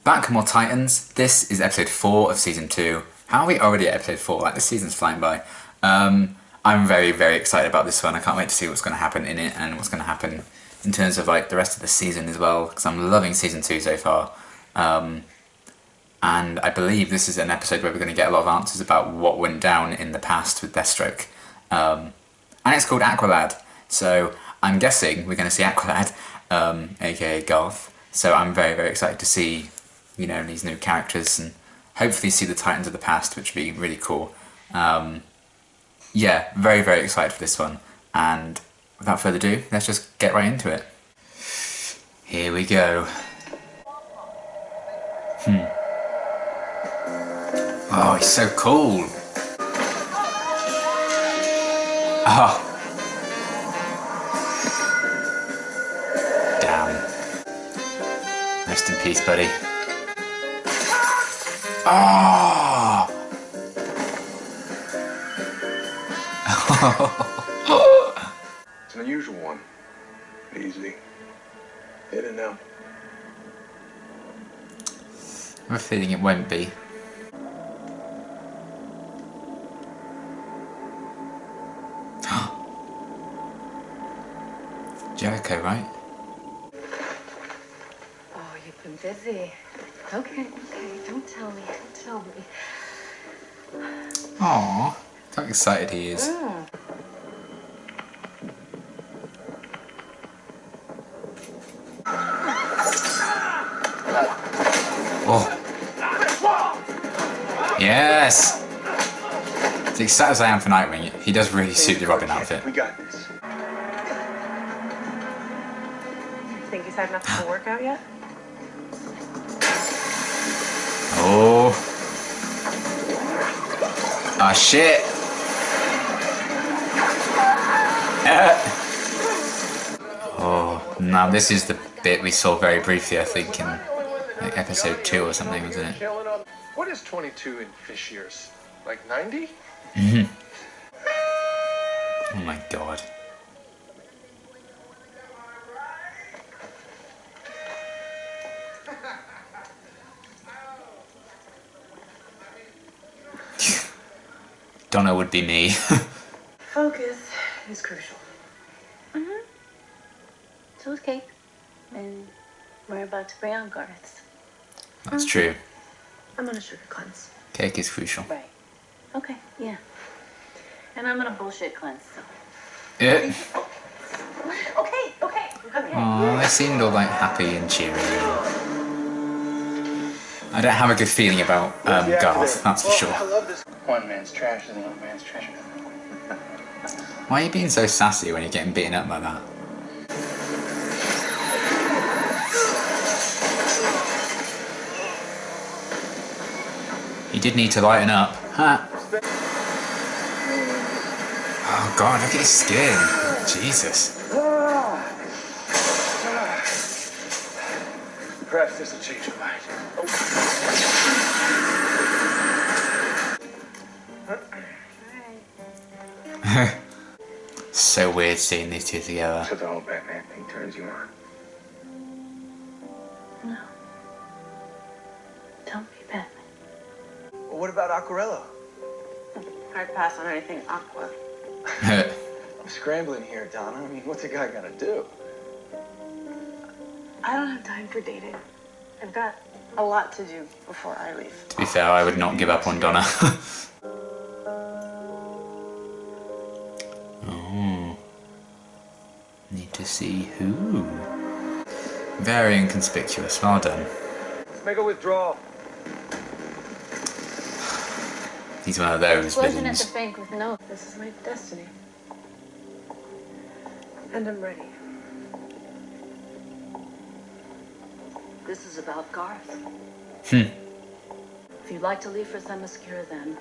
Back more Titans. This is episode 4 of season 2. How are we already at episode 4? Like, this season's flying by. I'm very, very excited about this one. I can't wait to see what's going to happen in it and what's going to happen in terms of like the rest of the season as well, because I'm loving season 2 so far. And I believe this is an episode where we're going to get a lot of answers about what went down in the past with Deathstroke. And it's called Aqualad, so I'm guessing we're going to see Aqualad, aka Garth. So I'm very, very excited to see, you know, these new characters and hopefully see the Titans of the past, which would be really cool. Yeah, very, very excited for this one. And without further ado, let's just get right into it. Here we go. Oh, he's so cool. Oh. Damn. Rest in peace, buddy. Oh. It's an unusual one. Easy. In and out. I have a feeling it won't be. Jericho, right? Oh, you've been busy. Okay, don't tell me, Aww, how excited he is. Oh. Yes! As excited as I am for Nightwing, he does really suit the Robin outfit. We got this. Think he's had enough of a workout yet? Oh. Ah, shit. Oh, now this is the bit we saw very briefly, I think, in like episode 2 or something, wasn't it? What is 22 in fish years? Like 90? Oh my god. Donna would be me. Focus is crucial. So is cake. And we're about to bring out Garth's. That's true. I'm on a sugar cleanse. Cake is crucial. Right. Okay, yeah. And I'm on a bullshit cleanse, so. Yeah. Okay. Oh, they seemed all like happy and cheery. I don't have a good feeling about Garth, that's for sure. I love this. One man's trash is another man's treasure. Why are you being so sassy when you're getting beaten up like that? You did need to lighten up. Huh? Oh god, look at his skin. Jesus. Perhaps this will change your mind. So weird seeing these two together. So the whole Batman thing turns you on. No. Don't be Batman. Well, what about Aquarello? Hard pass on anything aqua. I'm scrambling here, Donna. I mean, what's a guy gotta do? I don't have time for dating. I've got a lot to do before I leave. To be fair, I would not give up on Donna. Oh. Need to see who. Very inconspicuous. Well done. Let's make a withdrawal. He's one of those Wasn't at villains. the bank with no. This is my destiny. And I'm ready. This is about Garth. If you'd like to leave for Themyscira, then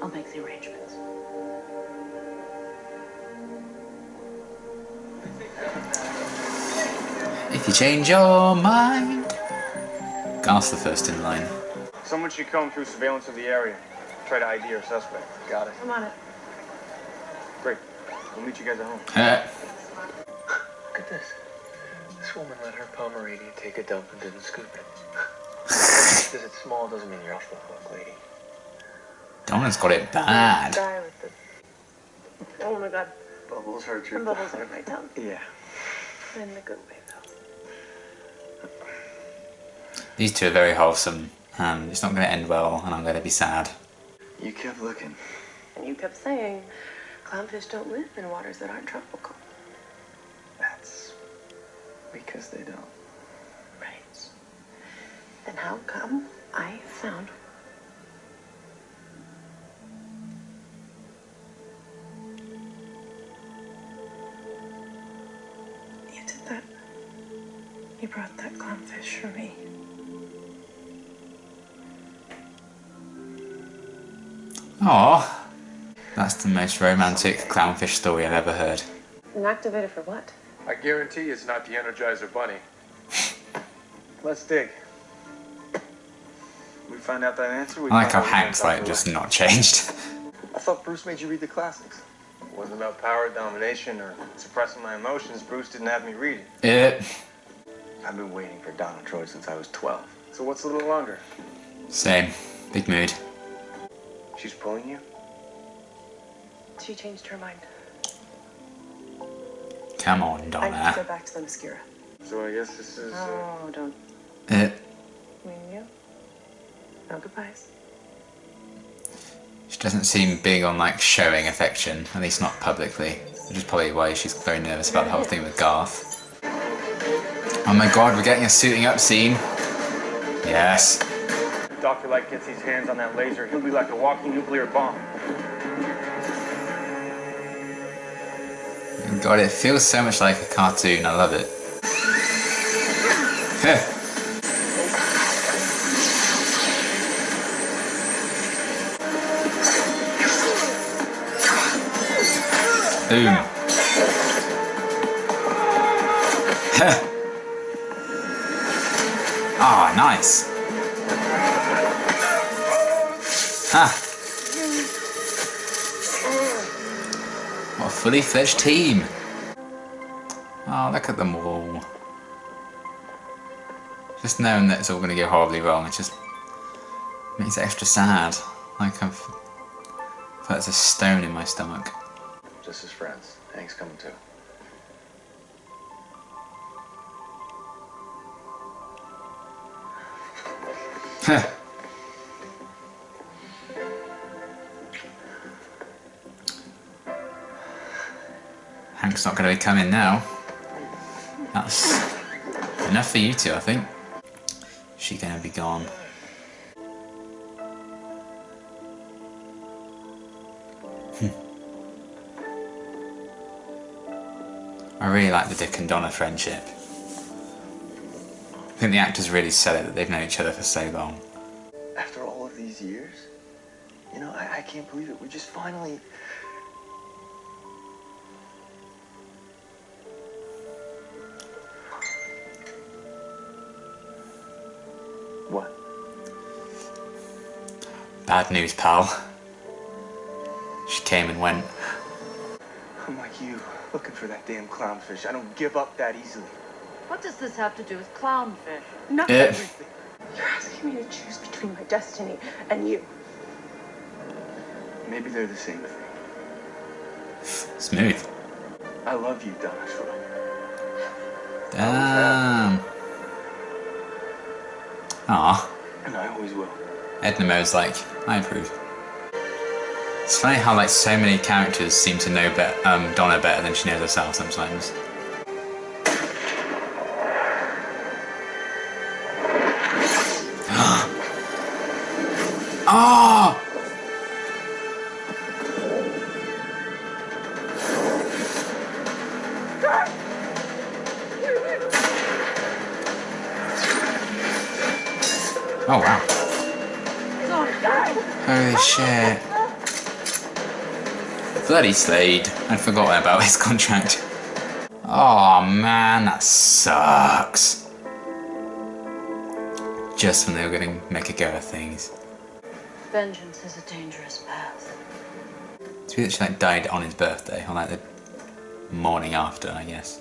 I'll make the arrangements. If you change your mind. Garth's the first in line. Someone should come through surveillance of the area. Try to ID our suspect. Got it. I'm on it. Great. We'll meet you guys at home. Uh, Look at this. This woman let her Pomeranian take a dump and didn't scoop it. Because it's small doesn't mean you're off the hook, lady. Donna's got it bad. Guy with the... Oh my god. Bubbles hurt your And bubbles hurt my tongue. Yeah. In the good way, though. These two are very wholesome. It's not going to end well, and I'm going to be sad. You kept looking. And you kept saying, clownfish don't live in waters that aren't tropical. That's because they don't. Right. Then how come I found... You did that. You brought that clownfish for me. Aww. That's the most romantic clownfish story I've ever heard. And activated for what? I guarantee it's not the Energizer Bunny. Let's dig. We find out that answer. We I like how find out Hank's like just not changed. I thought Bruce made you read the classics. It wasn't about power, domination, or suppressing my emotions. Bruce didn't have me read it. I've been waiting for Donna Troy since I was 12. So what's a little longer? Same. Big mood. She's pulling you? She changed her mind. Come on, I need to Donna. go back to the mascara. So I guess this is... Oh, don't. Uh, Me and you? No goodbyes. she doesn't seem big on like showing affection, at least not publicly. Which is probably why she's very nervous about the whole thing with Garth. Oh my god, we're getting a suiting up scene. Yes. If Dr. Light gets his hands on that laser, he'll be like a walking nuclear bomb. God, it feels so much like a cartoon. I love it. Heh. Boom. Heh. Ah, nice. Ha. What a fully fledged team. Oh, look at them all. Just knowing that it's all going to go horribly wrong, it just makes it extra sad. Like I feel like there's a stone in my stomach. Just as friends. Hank's coming too. Heh. Hank's not going to be coming now. That's enough for you two, I think. She's going to be gone. I really like the Dick and Donna friendship. I think the actors really sell it that they've known each other for so long. After all of these years, you know, I can't believe it. We just finally... What? Bad news, pal. She came and went. I'm like you, looking for that damn clownfish. I don't give up that easily. What does this have to do with clownfish? Not Eh. everything. You're asking me to choose between my destiny and you. Maybe they're the same thing. Smooth. I love you, Donna Troy. Damn. Aw. And I always will. Edna Mo's like, I approve. It's funny how like so many characters seem to know Donna better than she knows herself sometimes. Oh! Oh wow. Holy shit. Bloody Slade. I'd forgotten about his contract. Oh man, that sucks. Just when they were going to make a go of things. Vengeance is a dangerous path. It's weird that she like died on his birthday, or like the morning after, I guess.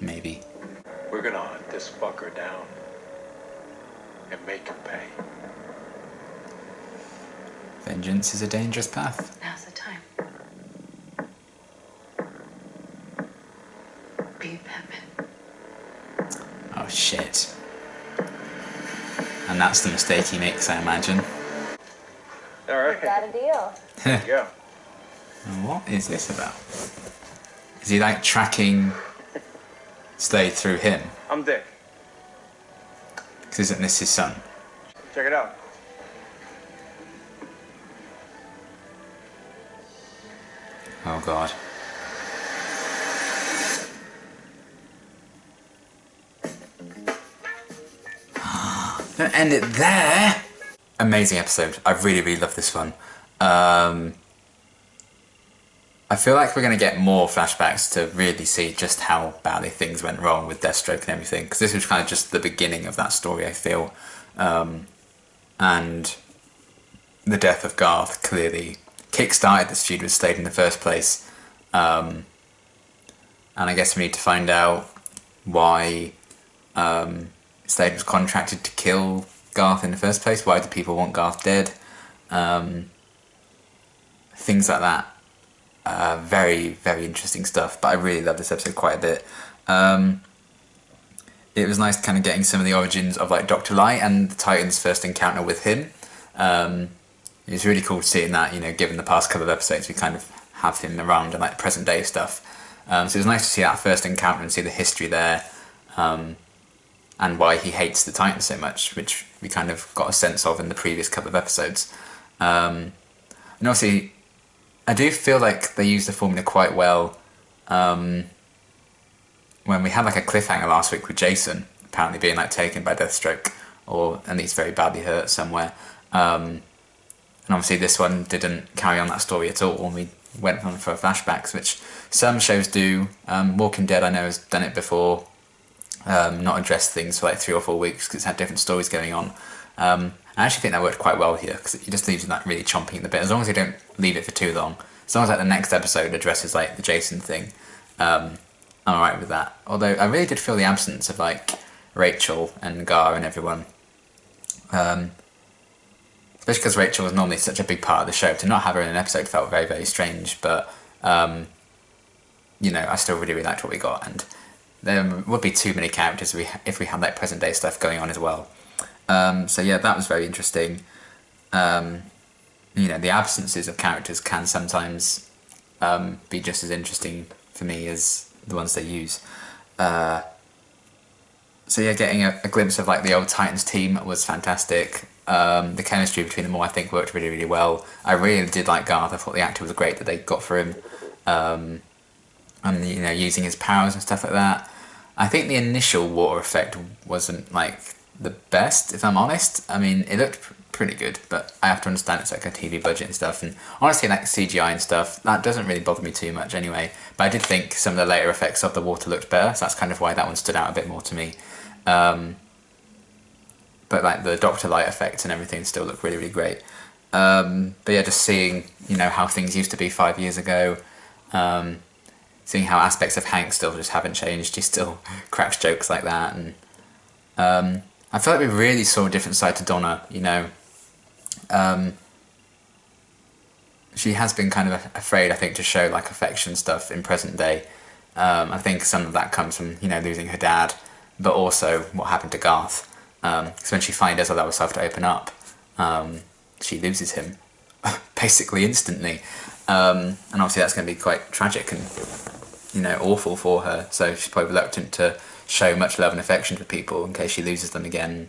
Maybe. We're gonna hunt this fucker down and make him pay. Vengeance is a dangerous path. Now's the time. Be Batman. Oh shit. And that's the mistake he makes, I imagine. Alright. Got a deal. There you go. And what is this about? Is he like tracking Slade through him? I'm Dick. Because isn't this his son? Check it out. Oh god. Don't end it there! Amazing episode. I really, really love this one. I feel like we're going to get more flashbacks to really see just how badly things went wrong with Deathstroke and everything, because this was kind of just the beginning of that story, I feel. And the death of Garth clearly kick-started this feud with Slade in the first place. And I guess we need to find out why Slade was contracted to kill Garth in the first place. Why do people want Garth dead? Things like that. Very, very interesting stuff, but I really love this episode quite a bit. It was nice kind of getting some of the origins of like Dr. Light and the Titan's first encounter with him. It was really cool seeing that, you know, given the past couple of episodes we kind of have him around and like present day stuff. So it was nice to see that first encounter and see the history there, and why he hates the Titan so much, which we kind of got a sense of in the previous couple of episodes. And obviously I do feel like they used the formula quite well when we had like a cliffhanger last week with Jason apparently being like taken by Deathstroke, or at least very badly hurt somewhere. And obviously this one didn't carry on that story at all, and we went on for flashbacks, which some shows do. Walking Dead I know has done it before, not addressed things for like 3 or 4 weeks because it's had different stories going on. I actually think that worked quite well here, because it just leaves you like really chomping at the bit. As long as you don't leave it for too long, as long as like the next episode addresses like the Jason thing, I'm alright with that. Although I really did feel the absence of like Rachel and Gar and everyone, especially because Rachel was normally such a big part of the show. To not have her in an episode felt very, very strange, but you know, I still really, really liked what we got, and there would be too many characters if we had like present day stuff going on as well. So yeah, that was very interesting. You know, the absences of characters can sometimes be just as interesting for me as the ones they use. So yeah, getting a glimpse of like the old Titans team was fantastic. The chemistry between them all I think worked really, really well. I really did like Garth. I thought the actor was great that they got for him. And you know, using his powers and stuff like that. I think the initial water effect wasn't like the best, if I'm honest. I mean, it looked pretty good, but I have to understand it's like a TV budget and stuff, and honestly like CGI and stuff, that doesn't really bother me too much anyway, but I did think some of the later effects of the water looked better, so that's kind of why that one stood out a bit more to me. But like the Dr. Light effect and everything still looked really, really great. But yeah, just seeing, you know, how things used to be 5 years ago, seeing how aspects of Hank still just haven't changed, he still cracks jokes like that, and I feel like we really saw a different side to Donna, you know. She has been kind of afraid, I think, to show like affection stuff in present day. I think some of that comes from, you know, losing her dad, but also what happened to Garth. Because when she finally does allow herself to open up, she loses him basically instantly. And obviously that's going to be quite tragic and, you know, awful for her. So she's probably reluctant to show much love and affection to people in case she loses them again.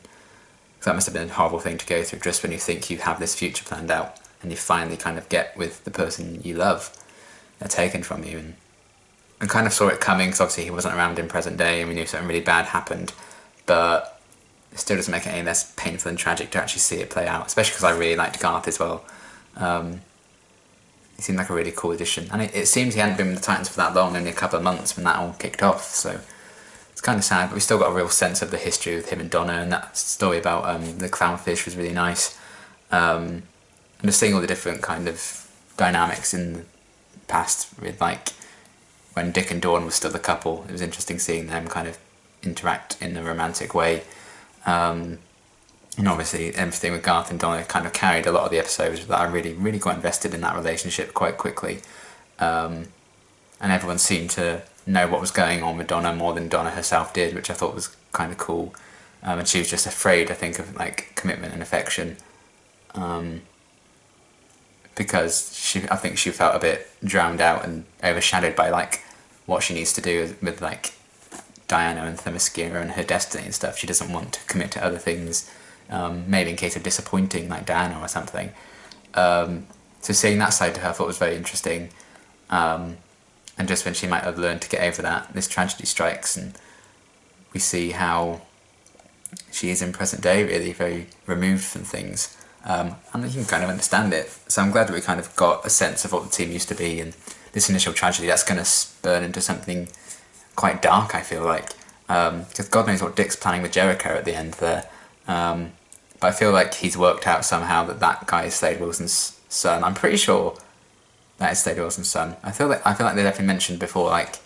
So that must have been a horrible thing to go through, just when you think you have this future planned out and you finally kind of get with the person you love. They're taken from you, and kind of saw it coming, because obviously he wasn't around in present day and we knew something really bad happened, but it still doesn't make it any less painful and tragic to actually see it play out, especially because I really liked Garth as well. He seemed like a really cool addition, and it seems he hadn't been with the Titans for that long, only a couple of months when that all kicked off, so it's kind of sad, but we still got a real sense of the history with him and Donna, and that story about the clownfish was really nice. And just seeing all the different kind of dynamics in the past with like when Dick and Dawn was still a couple, it was interesting seeing them kind of interact in a romantic way. And obviously everything with Garth and Donna kind of carried a lot of the episodes that I really got invested in that relationship quite quickly. And everyone seemed to know what was going on with Donna more than Donna herself did, which I thought was kind of cool. And she was just afraid, I think, of like commitment and affection, because I think she felt a bit drowned out and overshadowed by like what she needs to do with like Diana and Themyscira and her destiny and stuff. She doesn't want to commit to other things, maybe in case of disappointing like Diana or something. So seeing that side to her I thought was very interesting. And just when she might have learned to get over that, this tragedy strikes, and we see how she is in present day, really very removed from things. And you can kind of understand it. So I'm glad that we kind of got a sense of what the team used to be, and this initial tragedy that's going to spurn into something quite dark, I feel like. Because God knows what Dick's planning with Jericho at the end there. But I feel like he's worked out somehow that guy is Slade Wilson's son. I'm pretty sure that is Slade Wilson's son. I feel like they definitely mentioned before, like,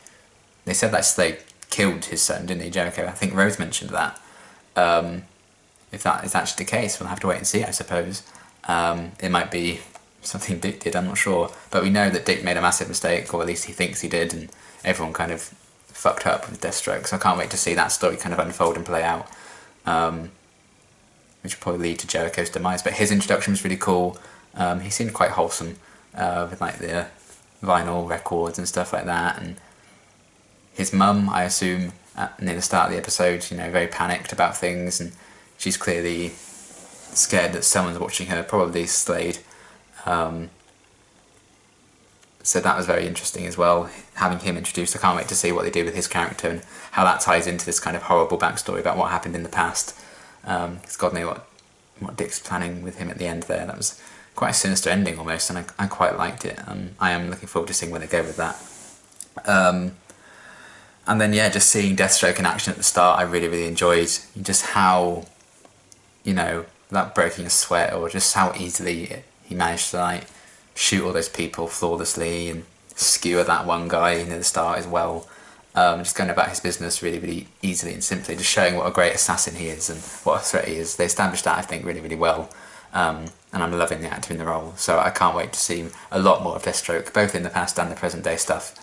they said that Slade killed his son, didn't he, Jericho? I think Rose mentioned that. If that is actually the case, we'll have to wait and see, I suppose. It might be something Dick did, I'm not sure. But we know that Dick made a massive mistake, or at least he thinks he did, and everyone kind of fucked up with Deathstroke. So I can't wait to see that story kind of unfold and play out, which will probably lead to Jericho's demise. But his introduction was really cool. He seemed quite wholesome, with like the vinyl records and stuff like that. And his mum, I assume, near the start of the episode, you know, very panicked about things, and she's clearly scared that someone's watching her, probably Slade. So that was very interesting as well, having him introduced. I can't wait to see what they do with his character and how that ties into this kind of horrible backstory about what happened in the past. Because God knows what Dick's planning with him at the end there. That was quite a sinister ending almost, and I quite liked it. I am looking forward to seeing where they go with that. And then, yeah, just seeing Deathstroke in action at the start, I really enjoyed just how, you know, without breaking a sweat, or just how easily he managed to like shoot all those people flawlessly and skewer that one guy near the start as well. Just going about his business really easily and simply, just showing what a great assassin he is and what a threat he is. They established that, I think, really well. And I'm loving the actor in the role, so I can't wait to see a lot more of Deathstroke, both in the past and the present day stuff.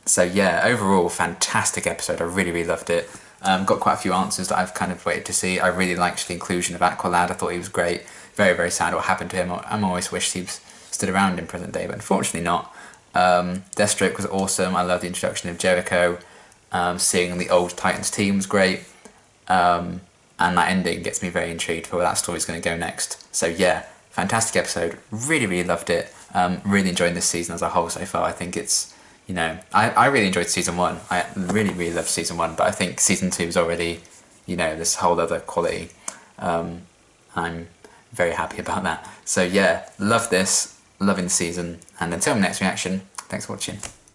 So yeah, overall, fantastic episode. I really loved it. Got quite a few answers that I've kind of waited to see. I really liked the inclusion of Aqualad. I thought he was great. Very sad what happened to him. I'm always wished he was stood around in present day, but unfortunately not. Deathstroke was awesome. I love the introduction of Jericho. Seeing the old Titans team was great. And that ending gets me very intrigued for where that story's going to go next. So yeah, fantastic episode. Really loved it. Really enjoying this season as a whole so far. I think it's, you know, I really enjoyed season 1. I really loved season 1, but I think season 2 is already, you know, this whole other quality. I'm very happy about that. So yeah, love this, loving the season, and until my next reaction, thanks for watching.